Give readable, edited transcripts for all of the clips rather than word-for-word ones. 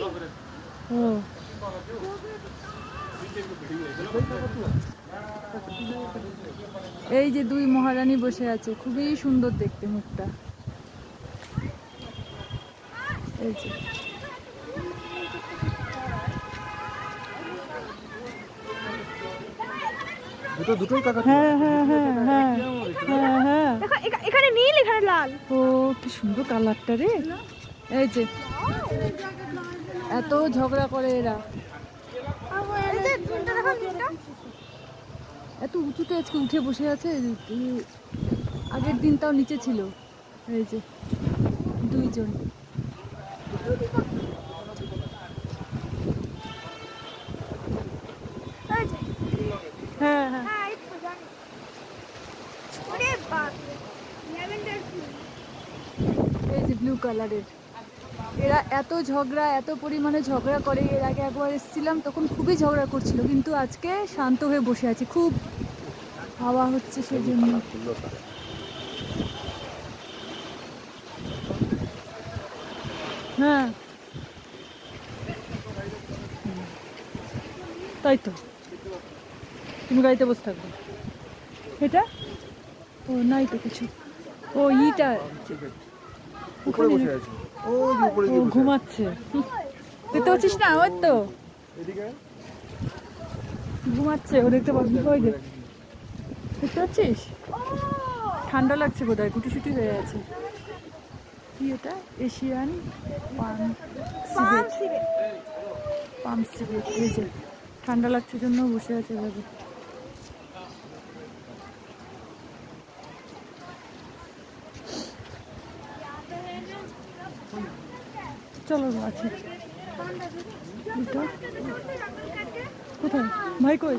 ও এই যে দুই মহারানী বসে আছে, খুবই সুন্দর দেখতে মুখটা। এই যে হ্যাঁ হ্যাঁ হ্যাঁ হ্যাঁ হ্যাঁ হ্যাঁ, এখানে নীল এখানে লাল। ও কি সুন্দর কালারটা রে। এই যে এত ঝগড়া করে এরা, এত উঁচুতে আজকে উঠে বসে আছে। আগের দিন তাও নিচে ছিল। এই যে দুইজন, হ্যাঁ হ্যাঁ এই যে ব্লু কালারের। এরা এত ঝগড়া, এত পরিমাণে ঝগড়া করে। এর আগে একবার এসেছিলাম তখন খুবই ঝগড়া করছিল, কিন্তু আজকে শান্ত হয়ে বসে আছে। খুব হাওয়া হচ্ছে সেজন্য। হ্যাঁ তাই তো, তুমি গাড়িতে বসে থাকবে। এটা ও নাই তো কিছু, ও ইটা ঘুমাচ্ছে। দেখতে পাচ্ছিস না? ওই তো ঘুমাচ্ছে ও, দেখতে পাচ্ছি। ওই দেখতে পাচ্ছিস? ঠান্ডা লাগছে বোধ হয়, গুটি সুটি হয়ে আছে। কি এটা? Asian palm civet. এই যে ঠান্ডা লাগছে জন্য বসে আছে এভাবে। চলো আছে কোথায় ভাই? কই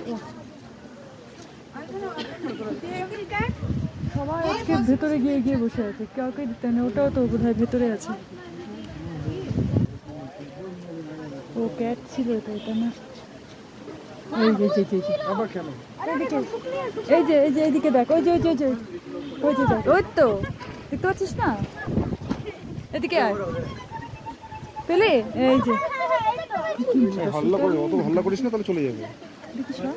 সবাই আজকে ভেতরে গিয়ে গিয়ে বসে আছে, কাউকে দিতে না। ওটাও তো বোধহয় ভেতরে আছে। ও ক্যাট ছিল এটা, এটা না। এই যে এই যে এই যে এইদিকে দেখ, ওই যে ওই যে ওই যে ওই যে দেখ, ওই তো দেখতে পাচ্ছিস না? এদিকে আয় পেলে। এই যে হল্লা করিস না, তাহলে চলে যাবে। দেখিস না?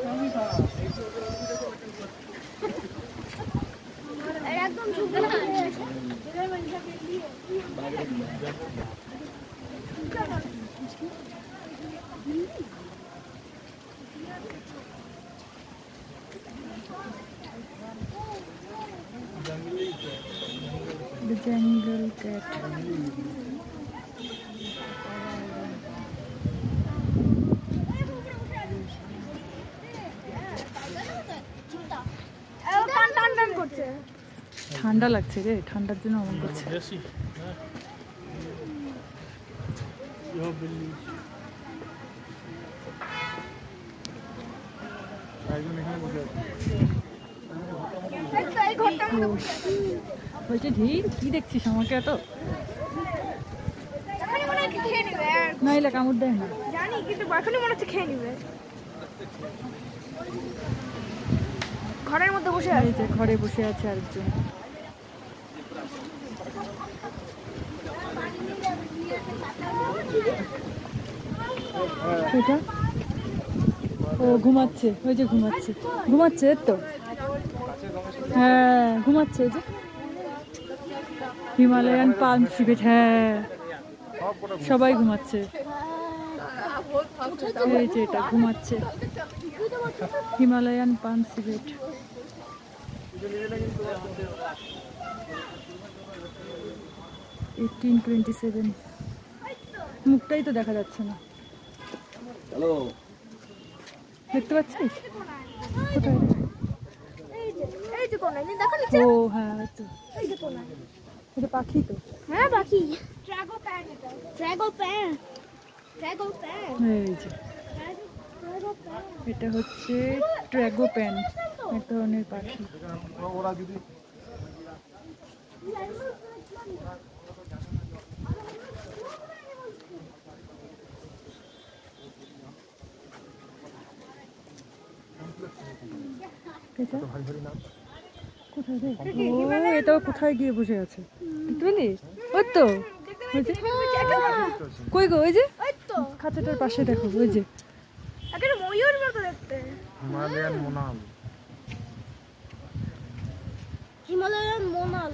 The jungle cat. ঠান্ডা লাগছে রে, ঠান্ডার জন্য অমন করছে। বলছে ধীর, কি দেখছিস আমাকে এত? না এলে কামড় দেয় না জানি, কিন্তু এখনই মনে হচ্ছে খেয়ে নিবে। ঘরের মধ্যে বসে আছে। এই যে ঘরে বসে আছে আরেকজন। এটা ও ঘুমাচ্ছে, ওই যে ঘুমাচ্ছে ঘুমাচ্ছে তো। হ্যাঁ ঘুমাচ্ছে। যে হিমালয়ান পাম সিভেট, হ্যাঁ সবাই ঘুমাচ্ছে। এই যে এটা ঘুমাচ্ছে, হিমালয়ান পাম সিভেট। 1827। মুখটাই তো দেখা যাচ্ছে না। দেখতে পাচ্ছিস কোথায়? ও হ্যাঁ তো, এটা পাখি তো। হ্যাঁ পাখি। এই যে এটা হচ্ছে ট্র্যাগোপ্যান, এক ধরনের পাখি। কোথায় রে? ও এটাও কোথায় গিয়ে বসে আছে, দেখতে পেলি? ওই তো কই গো? ওই যে খাঁচাটার পাশে দেখো, ওই যে একটা ময়ূর মতো দেখতে। Himalayan monal. Himalayan monal.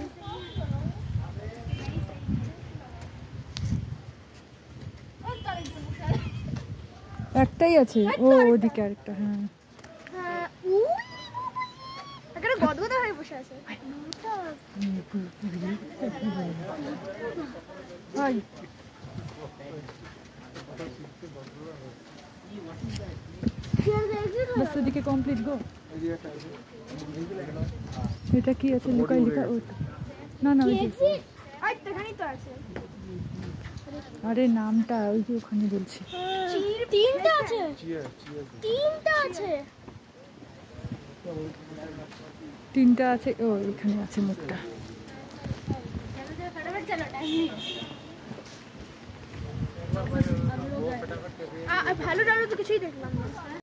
একটাই আছে, ও ওদিকে আরেকটা। হ্যাঁ হ্যাঁ, একটা গদগদা হয়ে বসে আছে। ভাই বাস ওদিকে কমপ্লিট গো। এটা কি আছে লুকাই লেখা? ও না না, ওই যে আর এখানেই তো আছে। আরে নামটা ওই যে ওখানে বলছি। তিনটা আছে, চিয়ার চিয়ার। তিনটা আছে। তিনটা আছে, ও এখানে আছে মুখটা। ভালো টালো তো কিছুই দেখলাম না।